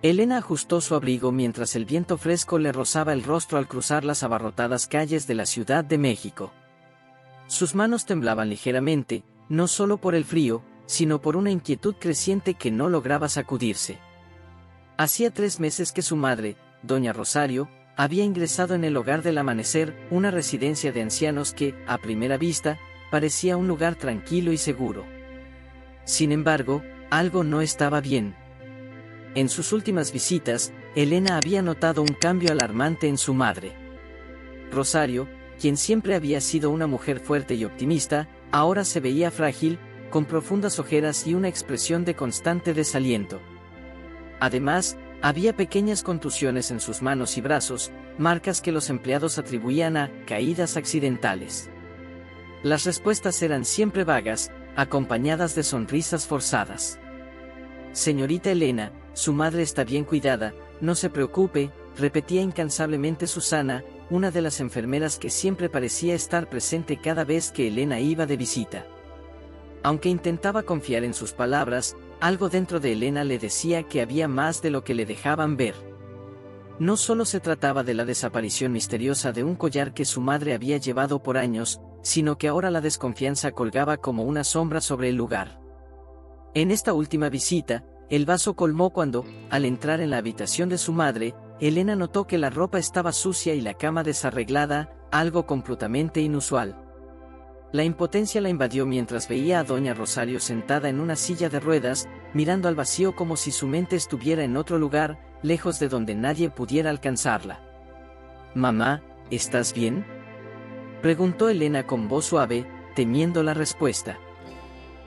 Elena ajustó su abrigo mientras el viento fresco le rozaba el rostro al cruzar las abarrotadas calles de la Ciudad de México. Sus manos temblaban ligeramente, no solo por el frío, sino por una inquietud creciente que no lograba sacudirse. Hacía 3 meses que su madre, doña Rosario, había ingresado en el Hogar del Amanecer, una residencia de ancianos que, a primera vista, parecía un lugar tranquilo y seguro. Sin embargo, algo no estaba bien. En sus últimas visitas, Elena había notado un cambio alarmante en su madre. Rosario, quien siempre había sido una mujer fuerte y optimista, ahora se veía frágil, con profundas ojeras y una expresión de constante desaliento. Además, había pequeñas contusiones en sus manos y brazos, marcas que los empleados atribuían a caídas accidentales. Las respuestas eran siempre vagas, acompañadas de sonrisas forzadas. «Señorita Elena, su madre está bien cuidada, no se preocupe», repetía incansablemente Susana, una de las enfermeras que siempre parecía estar presente cada vez que Elena iba de visita. Aunque intentaba confiar en sus palabras, algo dentro de Elena le decía que había más de lo que le dejaban ver. No solo se trataba de la desaparición misteriosa de un collar que su madre había llevado por años, sino que ahora la desconfianza colgaba como una sombra sobre el lugar. En esta última visita, el vaso colmó cuando, al entrar en la habitación de su madre, Elena notó que la ropa estaba sucia y la cama desarreglada, algo completamente inusual. La impotencia la invadió mientras veía a doña Rosario sentada en una silla de ruedas, mirando al vacío como si su mente estuviera en otro lugar, lejos de donde nadie pudiera alcanzarla. «Mamá, ¿estás bien?», preguntó Elena con voz suave, temiendo la respuesta.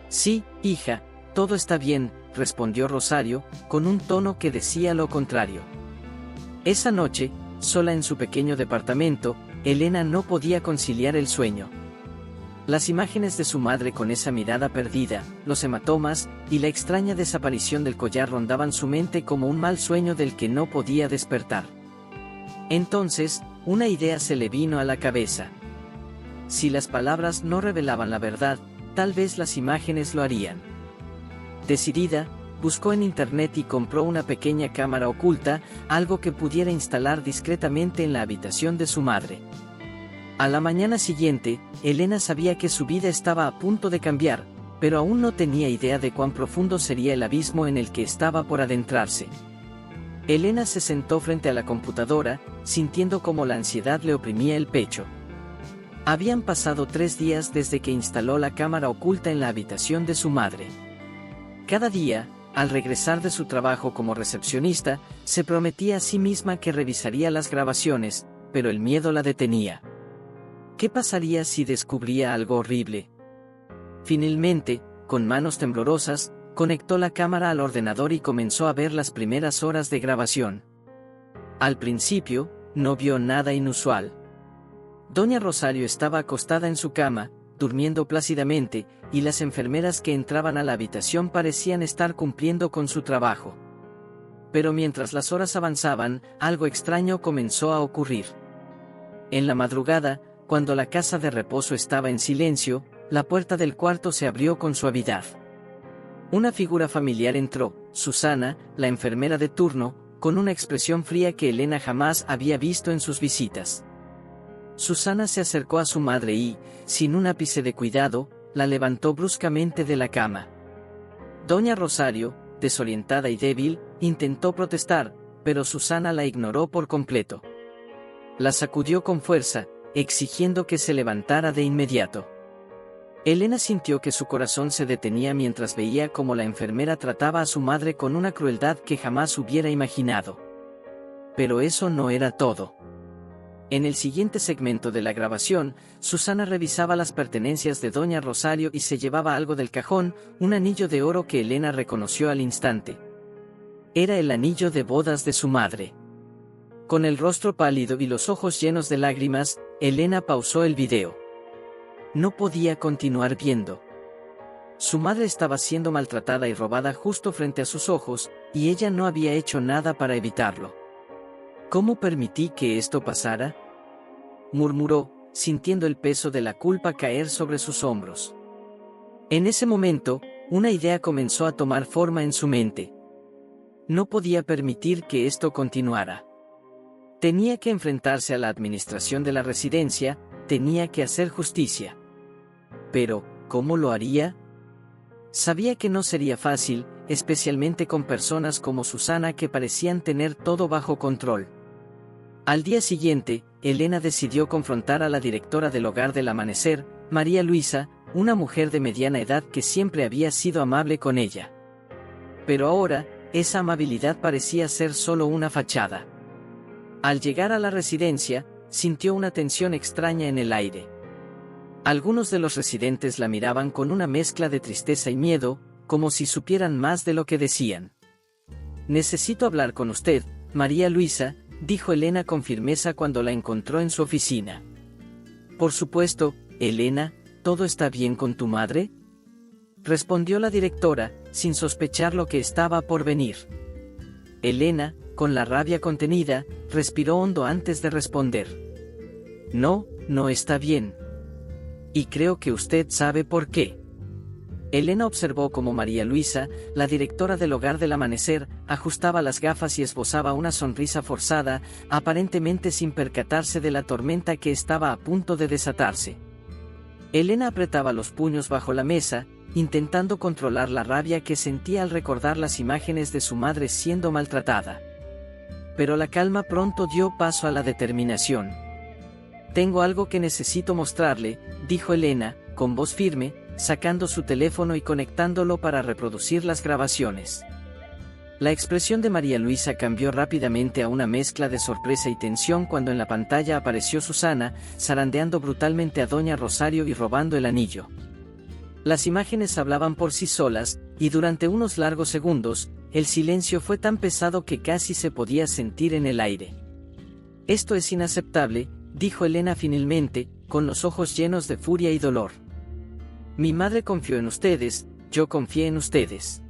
«Sí, hija, todo está bien», respondió Rosario, con un tono que decía lo contrario. Esa noche, sola en su pequeño departamento, Elena no podía conciliar el sueño. Las imágenes de su madre con esa mirada perdida, los hematomas, y la extraña desaparición del collar rondaban su mente como un mal sueño del que no podía despertar. Entonces, una idea se le vino a la cabeza. Si las palabras no revelaban la verdad, tal vez las imágenes lo harían. Decidida, buscó en internet y compró una pequeña cámara oculta, algo que pudiera instalar discretamente en la habitación de su madre. A la mañana siguiente, Elena sabía que su vida estaba a punto de cambiar, pero aún no tenía idea de cuán profundo sería el abismo en el que estaba por adentrarse. Elena se sentó frente a la computadora, sintiendo cómo la ansiedad le oprimía el pecho. Habían pasado 3 días desde que instaló la cámara oculta en la habitación de su madre. Cada día, al regresar de su trabajo como recepcionista, se prometía a sí misma que revisaría las grabaciones, pero el miedo la detenía. ¿Qué pasaría si descubría algo horrible? Finalmente, con manos temblorosas, conectó la cámara al ordenador y comenzó a ver las primeras horas de grabación. Al principio, no vio nada inusual. Doña Rosario estaba acostada en su cama, durmiendo plácidamente, y las enfermeras que entraban a la habitación parecían estar cumpliendo con su trabajo. Pero mientras las horas avanzaban, algo extraño comenzó a ocurrir. En la madrugada, cuando la casa de reposo estaba en silencio, la puerta del cuarto se abrió con suavidad. Una figura familiar entró, Susana, la enfermera de turno, con una expresión fría que Elena jamás había visto en sus visitas. Susana se acercó a su madre y, sin un ápice de cuidado, la levantó bruscamente de la cama. Doña Rosario, desorientada y débil, intentó protestar, pero Susana la ignoró por completo. La sacudió con fuerza, exigiendo que se levantara de inmediato. Elena sintió que su corazón se detenía mientras veía cómo la enfermera trataba a su madre con una crueldad que jamás hubiera imaginado. Pero eso no era todo. En el siguiente segmento de la grabación, Susana revisaba las pertenencias de doña Rosario y se llevaba algo del cajón, un anillo de oro que Elena reconoció al instante. Era el anillo de bodas de su madre. Con el rostro pálido y los ojos llenos de lágrimas, Elena pausó el video. No podía continuar viendo. Su madre estaba siendo maltratada y robada justo frente a sus ojos, y ella no había hecho nada para evitarlo. ¿Cómo permití que esto pasara?, murmuró, sintiendo el peso de la culpa caer sobre sus hombros. En ese momento, una idea comenzó a tomar forma en su mente. No podía permitir que esto continuara. Tenía que enfrentarse a la administración de la residencia, tenía que hacer justicia. Pero, ¿cómo lo haría? Sabía que no sería fácil, especialmente con personas como Susana que parecían tener todo bajo control. Al día siguiente, Elena decidió confrontar a la directora del Hogar del Amanecer, María Luisa, una mujer de mediana edad que siempre había sido amable con ella. Pero ahora, esa amabilidad parecía ser solo una fachada. Al llegar a la residencia, sintió una tensión extraña en el aire. Algunos de los residentes la miraban con una mezcla de tristeza y miedo, como si supieran más de lo que decían. «Necesito hablar con usted, María Luisa», dijo Elena con firmeza cuando la encontró en su oficina. «Por supuesto, Elena, ¿todo está bien con tu madre?», respondió la directora, sin sospechar lo que estaba por venir. Elena, con la rabia contenida, respiró hondo antes de responder. «No, no está bien. Y creo que usted sabe por qué». Elena observó cómo María Luisa, la directora del Hogar del Amanecer, ajustaba las gafas y esbozaba una sonrisa forzada, aparentemente sin percatarse de la tormenta que estaba a punto de desatarse. Elena apretaba los puños bajo la mesa, intentando controlar la rabia que sentía al recordar las imágenes de su madre siendo maltratada. Pero la calma pronto dio paso a la determinación. «Tengo algo que necesito mostrarle», dijo Elena, con voz firme, sacando su teléfono y conectándolo para reproducir las grabaciones. La expresión de María Luisa cambió rápidamente a una mezcla de sorpresa y tensión cuando en la pantalla apareció Susana, zarandeando brutalmente a Doña Rosario y robando el anillo. Las imágenes hablaban por sí solas, y durante unos largos segundos, el silencio fue tan pesado que casi se podía sentir en el aire. «Esto es inaceptable», dijo Elena finalmente, con los ojos llenos de furia y dolor. «Mi madre confió en ustedes, yo confié en ustedes.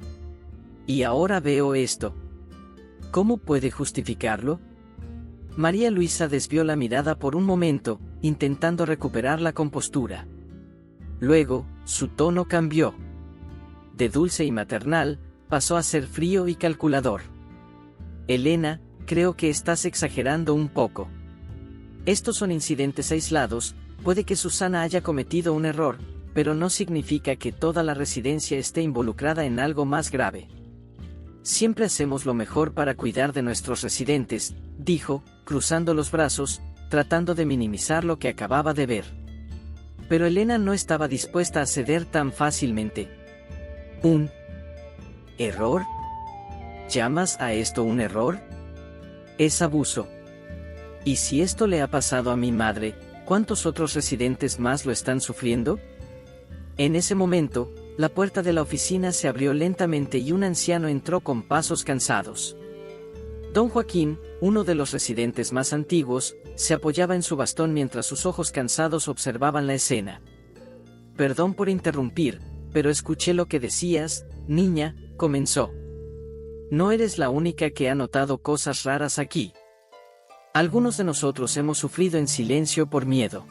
Y ahora veo esto. ¿Cómo puede justificarlo?». María Luisa desvió la mirada por un momento, intentando recuperar la compostura. Luego, su tono cambió. De dulce y maternal, pasó a ser frío y calculador. «Elena, creo que estás exagerando un poco. Estos son incidentes aislados, puede que Susana haya cometido un error, pero no significa que toda la residencia esté involucrada en algo más grave. Siempre hacemos lo mejor para cuidar de nuestros residentes», dijo, cruzando los brazos, tratando de minimizar lo que acababa de ver. Pero Elena no estaba dispuesta a ceder tan fácilmente. «¿Un error? ¿Llamas a esto un error? Es abuso. ¿Y si esto le ha pasado a mi madre, cuántos otros residentes más lo están sufriendo?». En ese momento, la puerta de la oficina se abrió lentamente y un anciano entró con pasos cansados. Don Joaquín, uno de los residentes más antiguos, se apoyaba en su bastón mientras sus ojos cansados observaban la escena. «Perdón por interrumpir, pero escuché lo que decías, niña», comenzó. «No eres la única que ha notado cosas raras aquí. Algunos de nosotros hemos sufrido en silencio por miedo.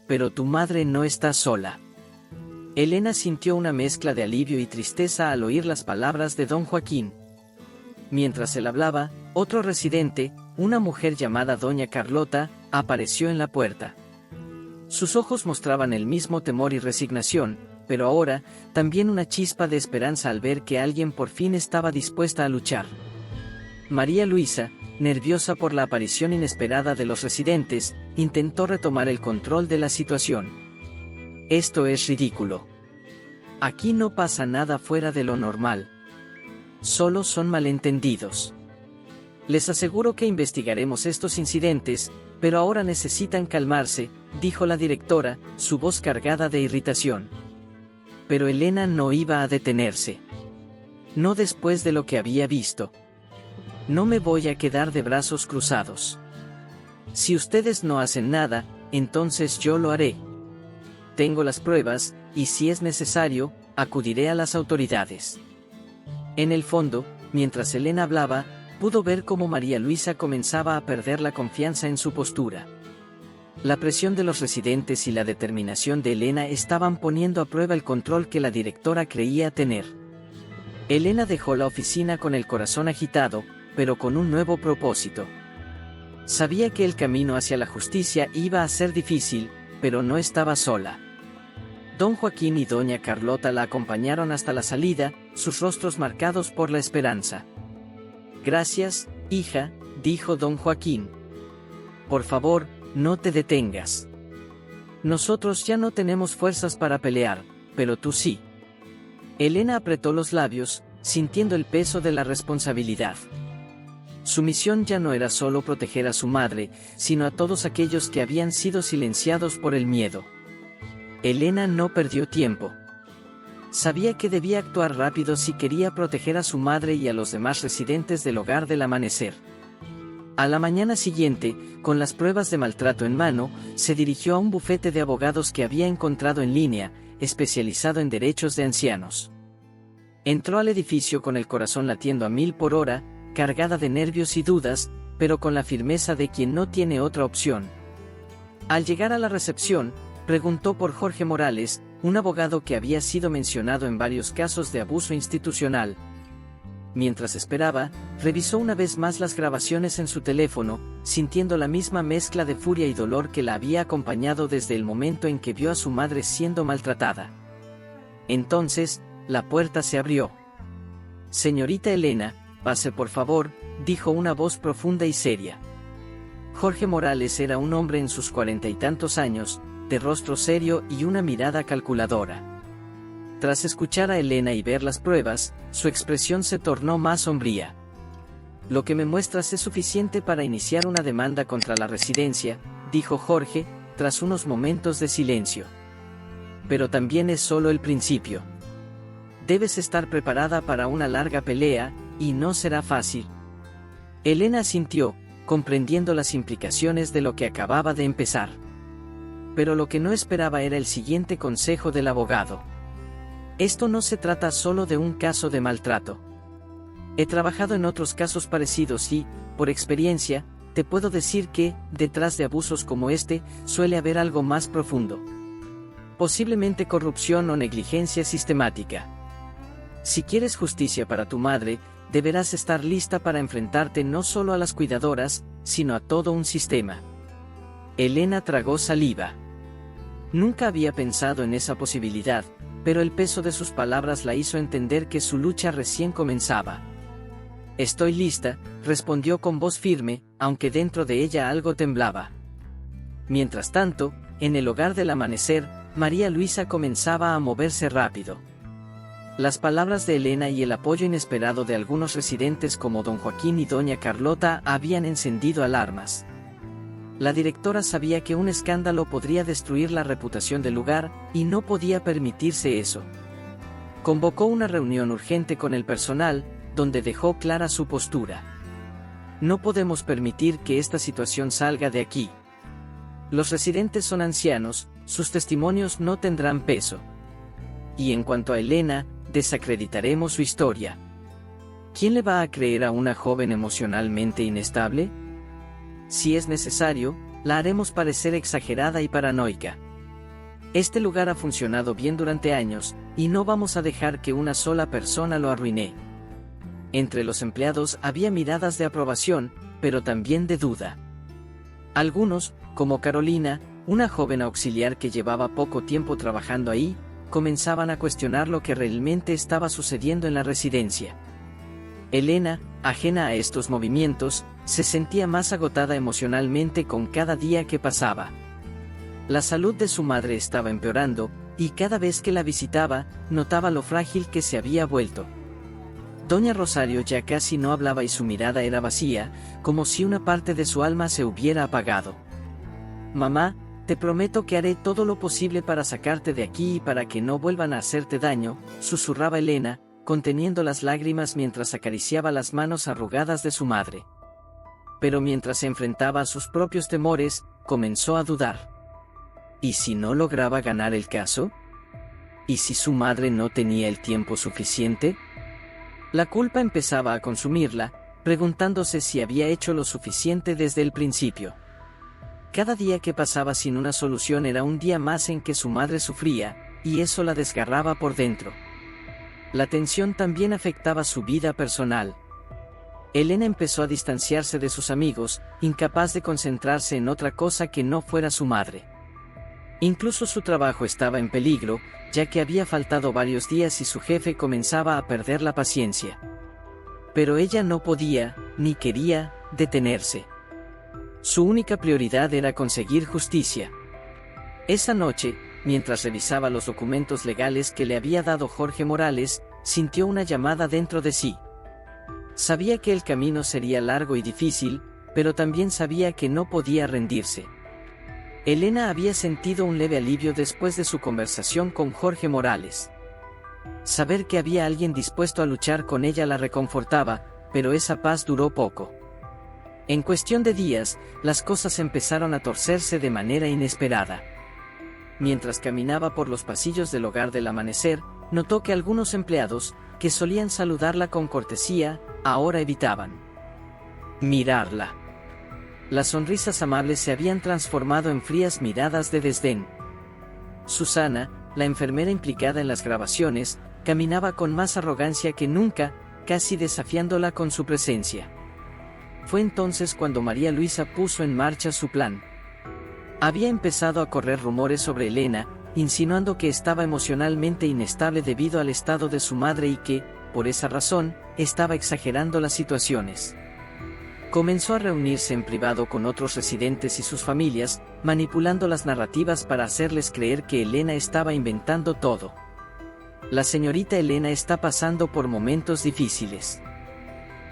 Pero tu madre no está sola». Elena sintió una mezcla de alivio y tristeza al oír las palabras de don Joaquín. Mientras él hablaba, otro residente, una mujer llamada doña Carlota, apareció en la puerta. Sus ojos mostraban el mismo temor y resignación, pero ahora, también una chispa de esperanza al ver que alguien por fin estaba dispuesta a luchar. María Luisa, nerviosa por la aparición inesperada de los residentes, intentó retomar el control de la situación. «Esto es ridículo. Aquí no pasa nada fuera de lo normal. Solo son malentendidos. Les aseguro que investigaremos estos incidentes, pero ahora necesitan calmarse», dijo la directora, su voz cargada de irritación. Pero Elena no iba a detenerse. No después de lo que había visto. «No me voy a quedar de brazos cruzados. Si ustedes no hacen nada, entonces yo lo haré. Tengo las pruebas, y si es necesario, acudiré a las autoridades». En el fondo, mientras Elena hablaba, pudo ver cómo María Luisa comenzaba a perder la confianza en su postura. La presión de los residentes y la determinación de Elena estaban poniendo a prueba el control que la directora creía tener. Elena dejó la oficina con el corazón agitado, pero con un nuevo propósito. Sabía que el camino hacia la justicia iba a ser difícil, pero no estaba sola. Don Joaquín y doña Carlota la acompañaron hasta la salida, sus rostros marcados por la esperanza. «Gracias, hija», dijo don Joaquín. «Por favor, no te detengas. Nosotros ya no tenemos fuerzas para pelear, pero tú sí». Elena apretó los labios, sintiendo el peso de la responsabilidad. Su misión ya no era solo proteger a su madre, sino a todos aquellos que habían sido silenciados por el miedo. Elena no perdió tiempo. Sabía que debía actuar rápido si quería proteger a su madre y a los demás residentes del Hogar del Amanecer. A la mañana siguiente, con las pruebas de maltrato en mano, se dirigió a un bufete de abogados que había encontrado en línea, especializado en derechos de ancianos. Entró al edificio con el corazón latiendo a 1000 por hora, cargada de nervios y dudas, pero con la firmeza de quien no tiene otra opción. Al llegar a la recepción, preguntó por Jorge Morales, un abogado que había sido mencionado en varios casos de abuso institucional. Mientras esperaba, revisó una vez más las grabaciones en su teléfono, sintiendo la misma mezcla de furia y dolor que la había acompañado desde el momento en que vio a su madre siendo maltratada. Entonces, la puerta se abrió. «Señorita Elena, pase por favor», dijo una voz profunda y seria. Jorge Morales era un hombre en sus 40 y tantos años, de rostro serio y una mirada calculadora. Tras escuchar a Elena y ver las pruebas, su expresión se tornó más sombría. «Lo que me muestras es suficiente para iniciar una demanda contra la residencia», dijo Jorge, tras unos momentos de silencio. «Pero también es solo el principio. Debes estar preparada para una larga pelea, y no será fácil». Elena asintió, comprendiendo las implicaciones de lo que acababa de empezar. Pero lo que no esperaba era el siguiente consejo del abogado. «Esto no se trata solo de un caso de maltrato. He trabajado en otros casos parecidos y, por experiencia, te puedo decir que, detrás de abusos como este, suele haber algo más profundo. Posiblemente corrupción o negligencia sistemática. Si quieres justicia para tu madre, deberás estar lista para enfrentarte no solo a las cuidadoras, sino a todo un sistema». Elena tragó saliva. Nunca había pensado en esa posibilidad, pero el peso de sus palabras la hizo entender que su lucha recién comenzaba. «Estoy lista», respondió con voz firme, aunque dentro de ella algo temblaba. Mientras tanto, en el Hogar del Amanecer, María Luisa comenzaba a moverse rápido. Las palabras de Elena y el apoyo inesperado de algunos residentes como don Joaquín y doña Carlota habían encendido alarmas. La directora sabía que un escándalo podría destruir la reputación del lugar, y no podía permitirse eso. Convocó una reunión urgente con el personal, donde dejó clara su postura. «No podemos permitir que esta situación salga de aquí. Los residentes son ancianos, sus testimonios no tendrán peso. Y en cuanto a Elena, desacreditaremos su historia. ¿Quién le va a creer a una joven emocionalmente inestable? Si es necesario, la haremos parecer exagerada y paranoica. Este lugar ha funcionado bien durante años, y no vamos a dejar que una sola persona lo arruine». Entre los empleados había miradas de aprobación, pero también de duda. Algunos, como Carolina, una joven auxiliar que llevaba poco tiempo trabajando ahí, comenzaban a cuestionar lo que realmente estaba sucediendo en la residencia. Elena, ajena a estos movimientos, se sentía más agotada emocionalmente con cada día que pasaba. La salud de su madre estaba empeorando, y cada vez que la visitaba, notaba lo frágil que se había vuelto. Doña Rosario ya casi no hablaba y su mirada era vacía, como si una parte de su alma se hubiera apagado. «Mamá, te prometo que haré todo lo posible para sacarte de aquí y para que no vuelvan a hacerte daño», susurraba Elena, conteniendo las lágrimas mientras acariciaba las manos arrugadas de su madre. Pero mientras se enfrentaba a sus propios temores, comenzó a dudar. ¿Y si no lograba ganar el caso? ¿Y si su madre no tenía el tiempo suficiente? La culpa empezaba a consumirla, preguntándose si había hecho lo suficiente desde el principio. Cada día que pasaba sin una solución era un día más en que su madre sufría, y eso la desgarraba por dentro. La tensión también afectaba su vida personal. Elena empezó a distanciarse de sus amigos, incapaz de concentrarse en otra cosa que no fuera su madre. Incluso su trabajo estaba en peligro, ya que había faltado varios días y su jefe comenzaba a perder la paciencia. Pero ella no podía, ni quería, detenerse. Su única prioridad era conseguir justicia. Esa noche, mientras revisaba los documentos legales que le había dado Jorge Morales, sintió una llamada dentro de sí. Sabía que el camino sería largo y difícil, pero también sabía que no podía rendirse. Elena había sentido un leve alivio después de su conversación con Jorge Morales. Saber que había alguien dispuesto a luchar con ella la reconfortaba, pero esa paz duró poco. En cuestión de días, las cosas empezaron a torcerse de manera inesperada. Mientras caminaba por los pasillos del hogar del Amanecer, notó que algunos empleados, que solían saludarla con cortesía, ahora evitaban mirarla. Las sonrisas amables se habían transformado en frías miradas de desdén. Susana, la enfermera implicada en las grabaciones, caminaba con más arrogancia que nunca, casi desafiándola con su presencia. Fue entonces cuando María Luisa puso en marcha su plan. Había empezado a correr rumores sobre Elena, insinuando que estaba emocionalmente inestable debido al estado de su madre y que, por esa razón, estaba exagerando las situaciones. Comenzó a reunirse en privado con otros residentes y sus familias, manipulando las narrativas para hacerles creer que Elena estaba inventando todo. La señorita Elena está pasando por momentos difíciles.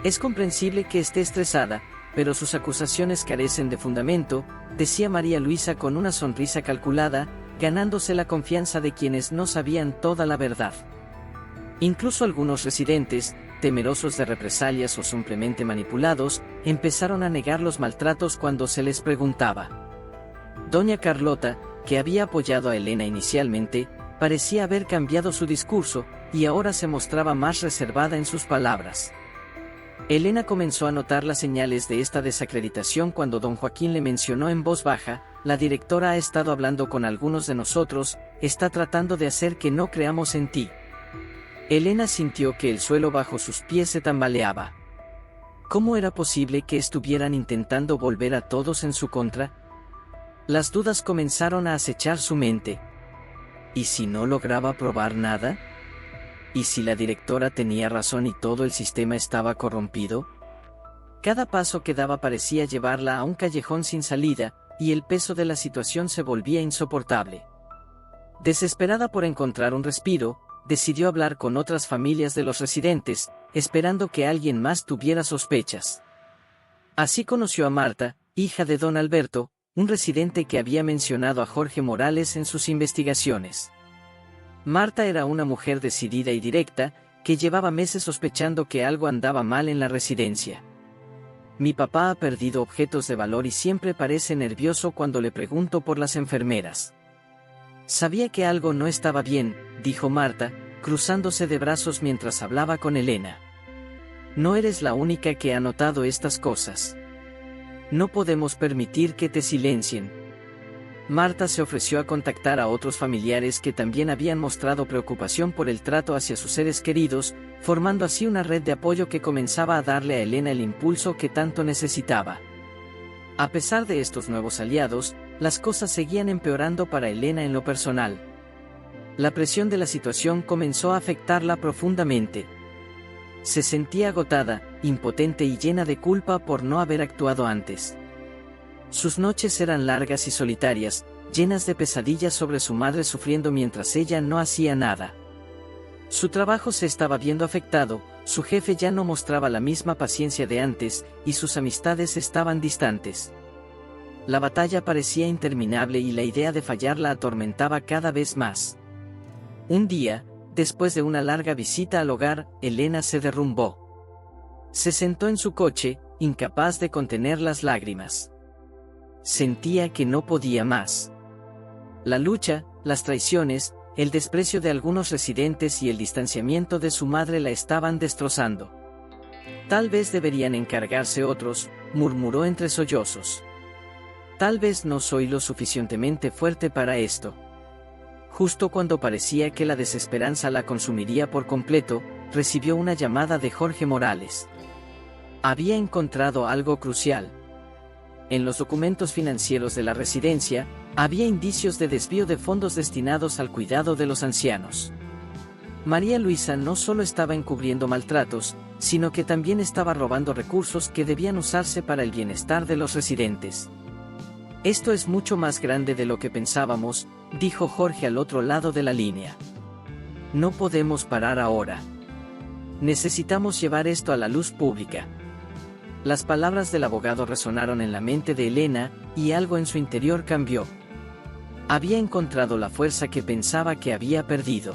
Es comprensible que esté estresada, pero sus acusaciones carecen de fundamento, decía María Luisa con una sonrisa calculada, ganándose la confianza de quienes no sabían toda la verdad. Incluso algunos residentes, temerosos de represalias o simplemente manipulados, empezaron a negar los maltratos cuando se les preguntaba. Doña Carlota, que había apoyado a Elena inicialmente, parecía haber cambiado su discurso, y ahora se mostraba más reservada en sus palabras. Elena comenzó a notar las señales de esta desacreditación cuando don Joaquín le mencionó en voz baja: la directora ha estado hablando con algunos de nosotros, está tratando de hacer que no creamos en ti. Elena sintió que el suelo bajo sus pies se tambaleaba. ¿Cómo era posible que estuvieran intentando volver a todos en su contra? Las dudas comenzaron a acechar su mente. ¿Y si no lograba probar nada? ¿Y si la directora tenía razón y todo el sistema estaba corrompido? Cada paso que daba parecía llevarla a un callejón sin salida, y el peso de la situación se volvía insoportable. Desesperada por encontrar un respiro, decidió hablar con otras familias de los residentes, esperando que alguien más tuviera sospechas. Así conoció a Marta, hija de don Alberto, un residente que había mencionado a Jorge Morales en sus investigaciones. Marta era una mujer decidida y directa, que llevaba meses sospechando que algo andaba mal en la residencia. Mi papá ha perdido objetos de valor y siempre parece nervioso cuando le pregunto por las enfermeras. Sabía que algo no estaba bien, dijo Marta, cruzándose de brazos mientras hablaba con Elena. No eres la única que ha notado estas cosas. No podemos permitir que te silencien. Marta se ofreció a contactar a otros familiares que también habían mostrado preocupación por el trato hacia sus seres queridos, formando así una red de apoyo que comenzaba a darle a Elena el impulso que tanto necesitaba. A pesar de estos nuevos aliados, las cosas seguían empeorando para Elena en lo personal. La presión de la situación comenzó a afectarla profundamente. Se sentía agotada, impotente y llena de culpa por no haber actuado antes. Sus noches eran largas y solitarias, llenas de pesadillas sobre su madre sufriendo mientras ella no hacía nada. Su trabajo se estaba viendo afectado, su jefe ya no mostraba la misma paciencia de antes, y sus amistades estaban distantes. La batalla parecía interminable y la idea de fallar la atormentaba cada vez más. Un día, después de una larga visita al hogar, Elena se derrumbó. Se sentó en su coche, incapaz de contener las lágrimas. Sentía que no podía más. La lucha, las traiciones, el desprecio de algunos residentes y el distanciamiento de su madre la estaban destrozando. Tal vez deberían encargarse otros, murmuró entre sollozos. Tal vez no soy lo suficientemente fuerte para esto. justo cuando parecía que la desesperanza la consumiría por completo, recibió una llamada de Jorge Morales. Había encontrado algo crucial. En los documentos financieros de la residencia, había indicios de desvío de fondos destinados al cuidado de los ancianos. María Luisa no solo estaba encubriendo maltratos, sino que también estaba robando recursos que debían usarse para el bienestar de los residentes. Esto es mucho más grande de lo que pensábamos, dijo Jorge al otro lado de la línea. No podemos parar ahora. Necesitamos llevar esto a la luz pública. Las palabras del abogado resonaron en la mente de Elena, y algo en su interior cambió. Había encontrado la fuerza que pensaba que había perdido.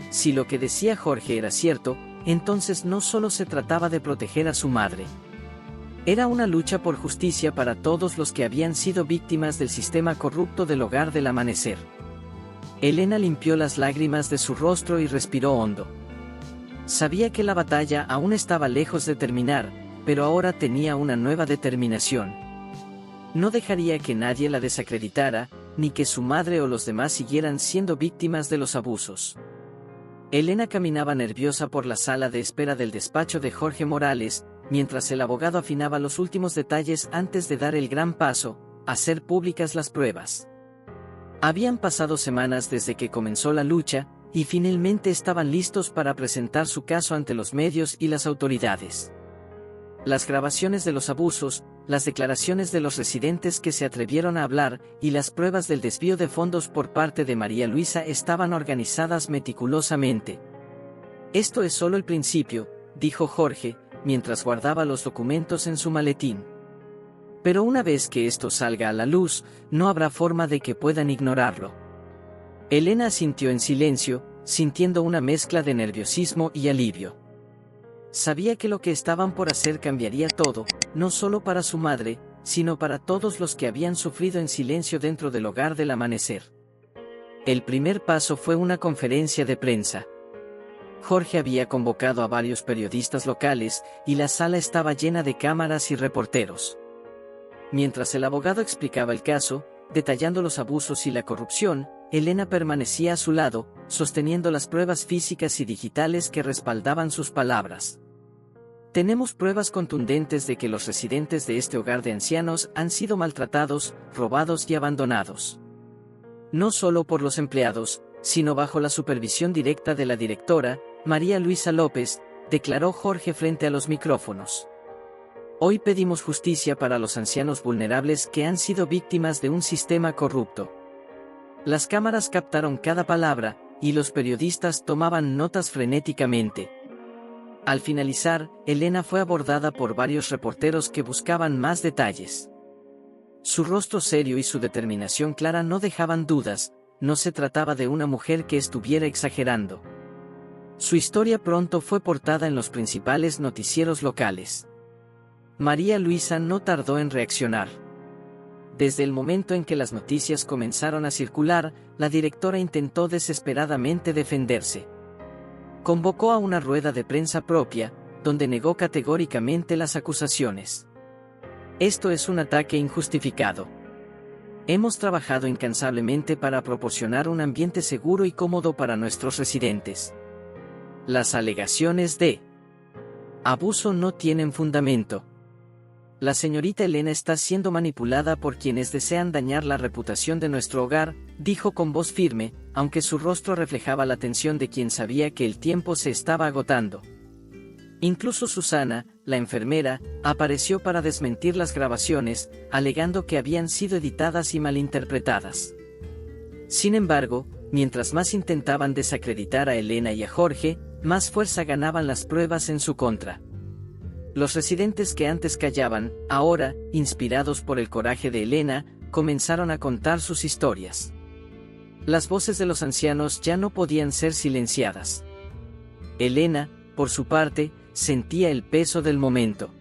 Si lo que decía Jorge era cierto, entonces no solo se trataba de proteger a su madre. Era una lucha por justicia para todos los que habían sido víctimas del sistema corrupto del Hogar del Amanecer. Elena limpió las lágrimas de su rostro y respiró hondo. Sabía que la batalla aún estaba lejos de terminar, pero ahora tenía una nueva determinación. No dejaría que nadie la desacreditara, ni que su madre o los demás siguieran siendo víctimas de los abusos. Elena caminaba nerviosa por la sala de espera del despacho de Jorge Morales, mientras el abogado afinaba los últimos detalles antes de dar el gran paso, hacer públicas las pruebas. Habían pasado semanas desde que comenzó la lucha, y finalmente estaban listos para presentar su caso ante los medios y las autoridades. Las grabaciones de los abusos, las declaraciones de los residentes que se atrevieron a hablar, y las pruebas del desvío de fondos por parte de María Luisa estaban organizadas meticulosamente. Esto es solo el principio, dijo Jorge, mientras guardaba los documentos en su maletín. Pero una vez que esto salga a la luz, no habrá forma de que puedan ignorarlo. Elena asintió en silencio, sintiendo una mezcla de nerviosismo y alivio. Sabía que lo que estaban por hacer cambiaría todo, no solo para su madre, sino para todos los que habían sufrido en silencio dentro del Hogar del Amanecer. El primer paso fue una conferencia de prensa. Jorge había convocado a varios periodistas locales, y la sala estaba llena de cámaras y reporteros. Mientras el abogado explicaba el caso, detallando los abusos y la corrupción, Elena permanecía a su lado, sosteniendo las pruebas físicas y digitales que respaldaban sus palabras. Tenemos pruebas contundentes de que los residentes de este hogar de ancianos han sido maltratados, robados y abandonados. No solo por los empleados, sino bajo la supervisión directa de la directora, María Luisa López, declaró Jorge frente a los micrófonos. Hoy pedimos justicia para los ancianos vulnerables que han sido víctimas de un sistema corrupto. Las cámaras captaron cada palabra, y los periodistas tomaban notas frenéticamente. Al finalizar, Elena fue abordada por varios reporteros que buscaban más detalles. Su rostro serio y su determinación clara no dejaban dudas, no se trataba de una mujer que estuviera exagerando. Su historia pronto fue portada en los principales noticieros locales. María Luisa no tardó en reaccionar. Desde el momento en que las noticias comenzaron a circular, la directora intentó desesperadamente defenderse. Convocó a una rueda de prensa propia, donde negó categóricamente las acusaciones. Esto es un ataque injustificado. Hemos trabajado incansablemente para proporcionar un ambiente seguro y cómodo para nuestros residentes. Las alegaciones de abuso no tienen fundamento. La señorita Elena está siendo manipulada por quienes desean dañar la reputación de nuestro hogar, dijo con voz firme, aunque su rostro reflejaba la tensión de quien sabía que el tiempo se estaba agotando. Incluso Susana, la enfermera, apareció para desmentir las grabaciones, alegando que habían sido editadas y malinterpretadas. Sin embargo, mientras más intentaban desacreditar a Elena y a Jorge, más fuerza ganaban las pruebas en su contra. Los residentes que antes callaban, ahora, inspirados por el coraje de Elena, comenzaron a contar sus historias. Las voces de los ancianos ya no podían ser silenciadas. Elena, por su parte, sentía el peso del momento.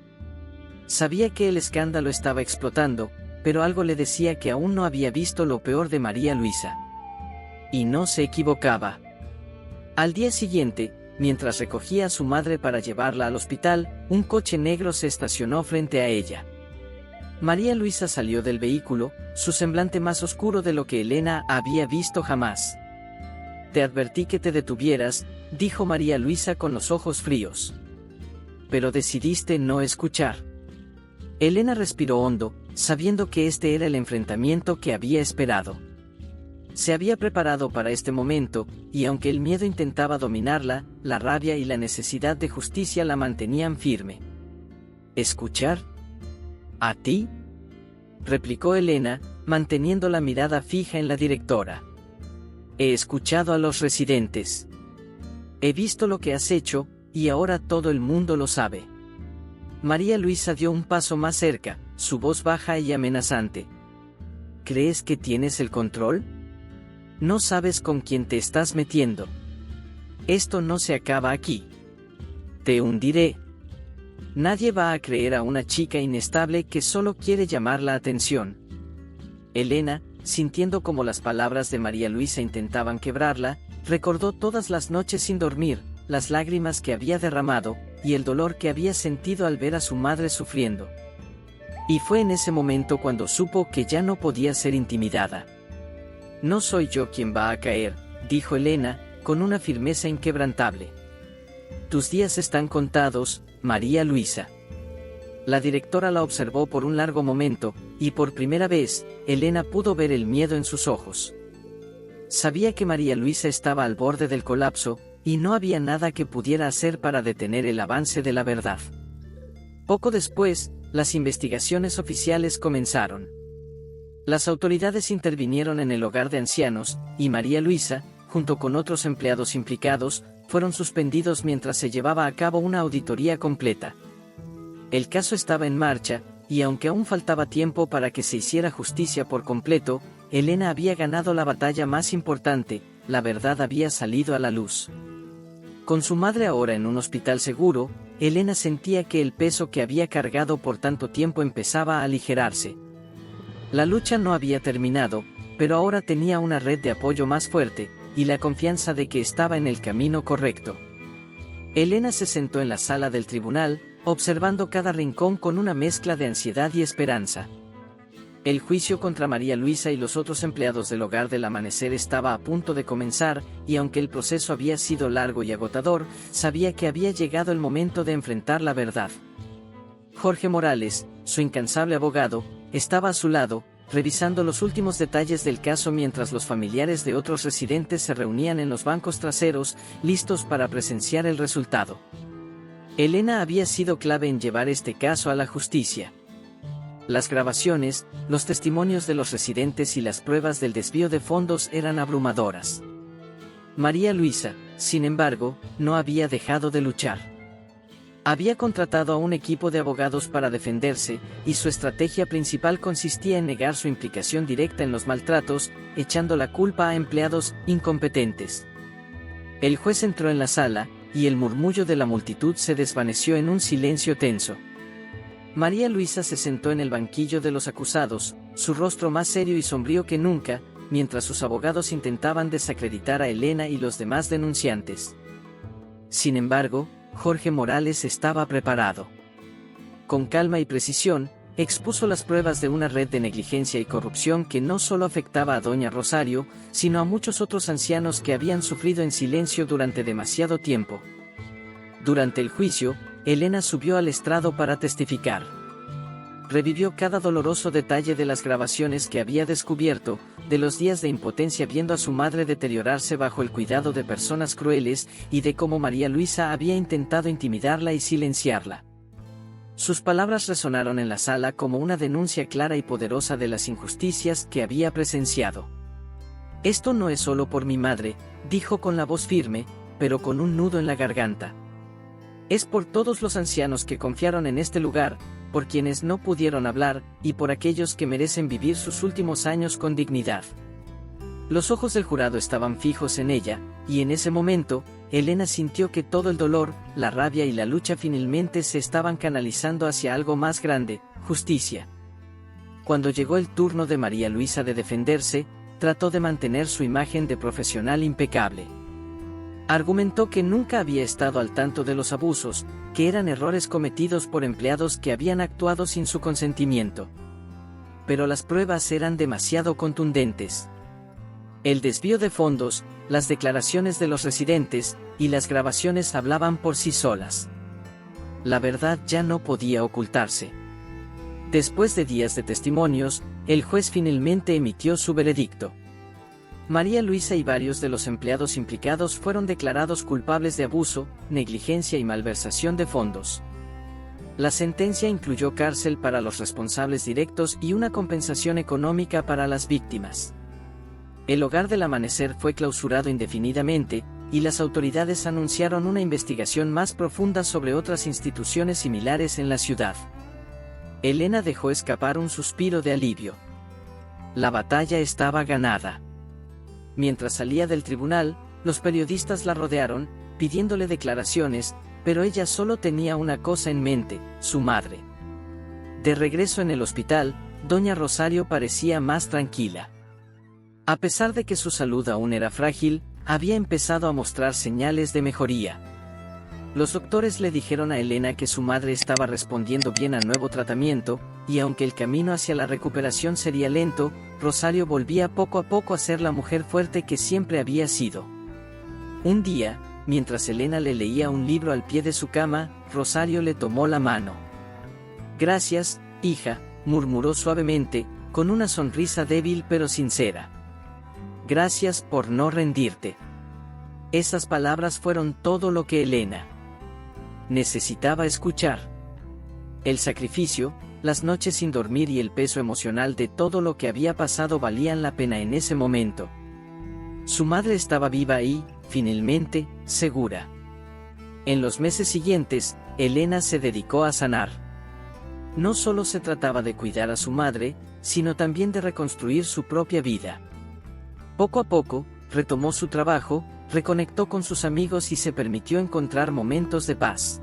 Sabía que el escándalo estaba explotando, pero algo le decía que aún no había visto lo peor de María Luisa. Y no se equivocaba. Al día siguiente, mientras recogía a su madre para llevarla al hospital, un coche negro se estacionó frente a ella. María Luisa salió del vehículo, su semblante más oscuro de lo que Elena había visto jamás. «Te advertí que te detuvieras», dijo María Luisa con los ojos fríos. «Pero decidiste no escuchar». Elena respiró hondo, sabiendo que este era el enfrentamiento que había esperado. Se había preparado para este momento, y aunque el miedo intentaba dominarla, la rabia y la necesidad de justicia la mantenían firme. «¿Escuchar? ¿A ti?», replicó Elena, manteniendo la mirada fija en la directora. «He escuchado a los residentes. He visto lo que has hecho, y ahora todo el mundo lo sabe». María Luisa dio un paso más cerca, su voz baja y amenazante. «¿Crees que tienes el control? No sabes con quién te estás metiendo. Esto no se acaba aquí. Te hundiré». Nadie va a creer a una chica inestable que solo quiere llamar la atención. Elena, sintiendo como las palabras de María Luisa intentaban quebrarla, recordó todas las noches sin dormir, las lágrimas que había derramado, y el dolor que había sentido al ver a su madre sufriendo. Y fue en ese momento cuando supo que ya no podía ser intimidada. «No soy yo quien va a caer», dijo Elena, con una firmeza inquebrantable. «Tus días están contados, María Luisa». La directora la observó por un largo momento, y por primera vez, Elena pudo ver el miedo en sus ojos. Sabía que María Luisa estaba al borde del colapso, y no había nada que pudiera hacer para detener el avance de la verdad. Poco después, las investigaciones oficiales comenzaron. Las autoridades intervinieron en el hogar de ancianos, y María Luisa, junto con otros empleados implicados, fueron suspendidos mientras se llevaba a cabo una auditoría completa. El caso estaba en marcha, y aunque aún faltaba tiempo para que se hiciera justicia por completo, Elena había ganado la batalla más importante, la verdad había salido a la luz. Con su madre ahora en un hospital seguro, Elena sentía que el peso que había cargado por tanto tiempo empezaba a aligerarse. La lucha no había terminado, pero ahora tenía una red de apoyo más fuerte, y la confianza de que estaba en el camino correcto. Elena se sentó en la sala del tribunal, observando cada rincón con una mezcla de ansiedad y esperanza. El juicio contra María Luisa y los otros empleados del Hogar del Amanecer estaba a punto de comenzar, y aunque el proceso había sido largo y agotador, sabía que había llegado el momento de enfrentar la verdad. Jorge Morales, su incansable abogado, estaba a su lado, revisando los últimos detalles del caso mientras los familiares de otros residentes se reunían en los bancos traseros, listos para presenciar el resultado. Elena había sido clave en llevar este caso a la justicia. Las grabaciones, los testimonios de los residentes y las pruebas del desvío de fondos eran abrumadoras. María Luisa, sin embargo, no había dejado de luchar. Había contratado a un equipo de abogados para defenderse, y su estrategia principal consistía en negar su implicación directa en los maltratos, echando la culpa a empleados incompetentes. El juez entró en la sala, y el murmullo de la multitud se desvaneció en un silencio tenso. María Luisa se sentó en el banquillo de los acusados, su rostro más serio y sombrío que nunca, mientras sus abogados intentaban desacreditar a Elena y los demás denunciantes. Sin embargo, Jorge Morales estaba preparado. Con calma y precisión, expuso las pruebas de una red de negligencia y corrupción que no solo afectaba a doña Rosario, sino a muchos otros ancianos que habían sufrido en silencio durante demasiado tiempo. Durante el juicio, Elena subió al estrado para testificar. Revivió cada doloroso detalle de las grabaciones que había descubierto, de los días de impotencia viendo a su madre deteriorarse bajo el cuidado de personas crueles, y de cómo María Luisa había intentado intimidarla y silenciarla. Sus palabras resonaron en la sala como una denuncia clara y poderosa de las injusticias que había presenciado. «Esto no es solo por mi madre», dijo con la voz firme, pero con un nudo en la garganta. «Es por todos los ancianos que confiaron en este lugar, por quienes no pudieron hablar, y por aquellos que merecen vivir sus últimos años con dignidad». Los ojos del jurado estaban fijos en ella, y en ese momento, Elena sintió que todo el dolor, la rabia y la lucha finalmente se estaban canalizando hacia algo más grande, justicia. Cuando llegó el turno de María Luisa de defenderse, trató de mantener su imagen de profesional impecable. Argumentó que nunca había estado al tanto de los abusos, que eran errores cometidos por empleados que habían actuado sin su consentimiento. pero las pruebas eran demasiado contundentes. El desvío de fondos, las declaraciones de los residentes, y las grabaciones hablaban por sí solas. La verdad ya no podía ocultarse. Después de días de testimonios, el juez finalmente emitió su veredicto. María Luisa y varios de los empleados implicados fueron declarados culpables de abuso, negligencia y malversación de fondos. La sentencia incluyó cárcel para los responsables directos y una compensación económica para las víctimas. El Hogar del Amanecer fue clausurado indefinidamente, y las autoridades anunciaron una investigación más profunda sobre otras instituciones similares en la ciudad. Elena dejó escapar un suspiro de alivio. La batalla estaba ganada. Mientras salía del tribunal, los periodistas la rodearon, pidiéndole declaraciones, pero ella solo tenía una cosa en mente: su madre. De regreso en el hospital, doña Rosario parecía más tranquila. A pesar de que su salud aún era frágil, había empezado a mostrar señales de mejoría. Los doctores le dijeron a Elena que su madre estaba respondiendo bien al nuevo tratamiento, y aunque el camino hacia la recuperación sería lento, Rosario volvía poco a poco a ser la mujer fuerte que siempre había sido. Un día, mientras Elena le leía un libro al pie de su cama, Rosario le tomó la mano. «Gracias, hija», murmuró suavemente, con una sonrisa débil pero sincera. «Gracias por no rendirte». Esas palabras fueron todo lo que Elena necesitaba escuchar. El sacrificio, las noches sin dormir y el peso emocional de todo lo que había pasado valían la pena en ese momento. Su madre estaba viva y, finalmente, segura. En los meses siguientes, Elena se dedicó a sanar. No solo se trataba de cuidar a su madre, sino también de reconstruir su propia vida. Poco a poco, retomó su trabajo, reconectó con sus amigos y se permitió encontrar momentos de paz.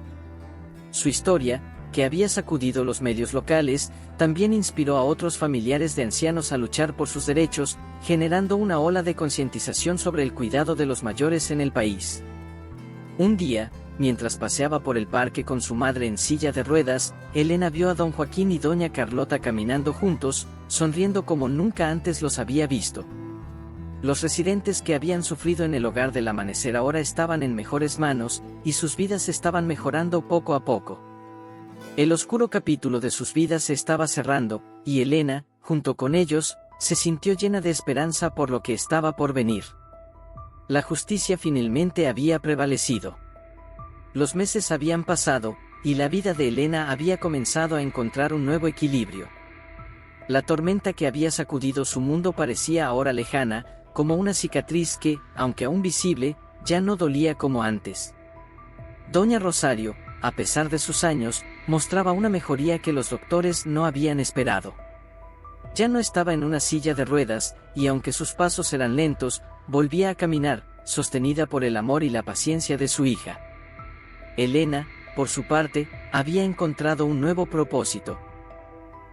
Su historia, que había sacudido los medios locales, también inspiró a otros familiares de ancianos a luchar por sus derechos, generando una ola de concientización sobre el cuidado de los mayores en el país. Un día, mientras paseaba por el parque con su madre en silla de ruedas, Elena vio a don Joaquín y doña Carlota caminando juntos, sonriendo como nunca antes los había visto. Los residentes que habían sufrido en el Hogar del Amanecer ahora estaban en mejores manos, y sus vidas estaban mejorando poco a poco. El oscuro capítulo de sus vidas se estaba cerrando, y Elena, junto con ellos, se sintió llena de esperanza por lo que estaba por venir. La justicia finalmente había prevalecido. Los meses habían pasado, y la vida de Elena había comenzado a encontrar un nuevo equilibrio. La tormenta que había sacudido su mundo parecía ahora lejana, como una cicatriz que, aunque aún visible, ya no dolía como antes. Doña Rosario, a pesar de sus años, mostraba una mejoría que los doctores no habían esperado. Ya no estaba en una silla de ruedas, y aunque sus pasos eran lentos, volvía a caminar, sostenida por el amor y la paciencia de su hija. Elena, por su parte, había encontrado un nuevo propósito.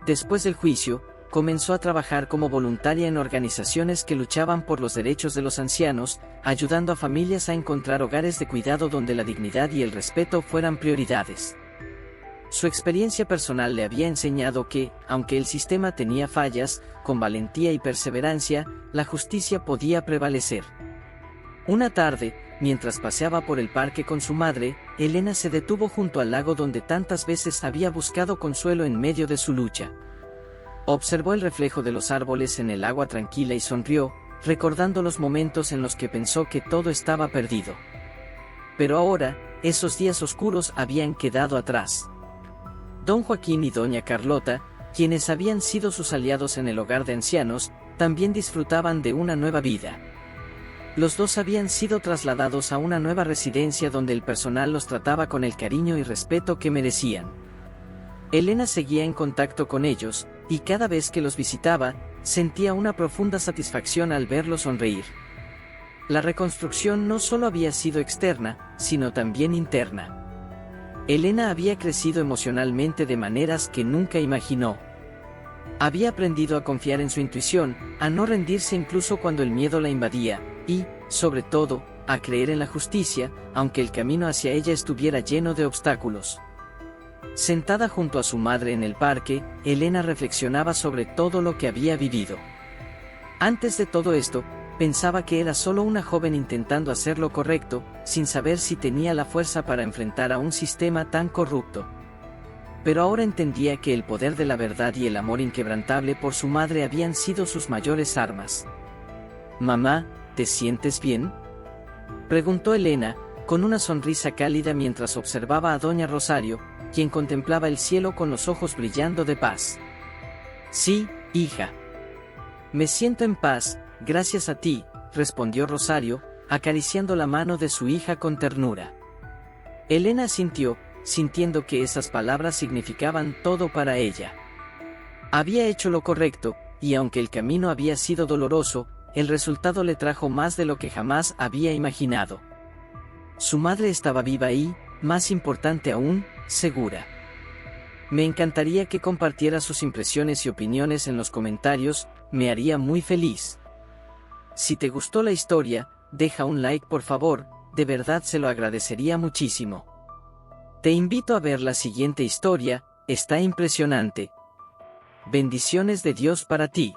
Después del juicio, comenzó a trabajar como voluntaria en organizaciones que luchaban por los derechos de los ancianos, ayudando a familias a encontrar hogares de cuidado donde la dignidad y el respeto fueran prioridades. Su experiencia personal le había enseñado que, aunque el sistema tenía fallas, con valentía y perseverancia, la justicia podía prevalecer. Una tarde, mientras paseaba por el parque con su madre, Elena se detuvo junto al lago donde tantas veces había buscado consuelo en medio de su lucha. Observó el reflejo de los árboles en el agua tranquila y sonrió, recordando los momentos en los que pensó que todo estaba perdido. Pero ahora, esos días oscuros habían quedado atrás. Don Joaquín y doña Carlota, quienes habían sido sus aliados en el hogar de ancianos, también disfrutaban de una nueva vida. Los dos habían sido trasladados a una nueva residencia donde el personal los trataba con el cariño y respeto que merecían. Elena seguía en contacto con ellos, y cada vez que los visitaba, sentía una profunda satisfacción al verlos sonreír. La reconstrucción no solo había sido externa, sino también interna. Elena había crecido emocionalmente de maneras que nunca imaginó. Había aprendido a confiar en su intuición, a no rendirse incluso cuando el miedo la invadía, y, sobre todo, a creer en la justicia, aunque el camino hacia ella estuviera lleno de obstáculos. Sentada junto a su madre en el parque, Elena reflexionaba sobre todo lo que había vivido. Antes de todo esto, pensaba que era solo una joven intentando hacer lo correcto, sin saber si tenía la fuerza para enfrentar a un sistema tan corrupto. Pero ahora entendía que el poder de la verdad y el amor inquebrantable por su madre habían sido sus mayores armas. «Mamá, ¿te sientes bien?», preguntó Elena, con una sonrisa cálida mientras observaba a doña Rosario, quien contemplaba el cielo con los ojos brillando de paz. «Sí, hija. Me siento en paz, gracias a ti», respondió Rosario, acariciando la mano de su hija con ternura. Elena asintió, sintiendo que esas palabras significaban todo para ella. Había hecho lo correcto, y aunque el camino había sido doloroso, el resultado le trajo más de lo que jamás había imaginado. Su madre estaba viva y, más importante aún, segura. Me encantaría que compartiera sus impresiones y opiniones en los comentarios, me haría muy feliz. Si te gustó la historia, deja un like por favor, de verdad se lo agradecería muchísimo. Te invito a ver la siguiente historia, está impresionante. Bendiciones de Dios para ti.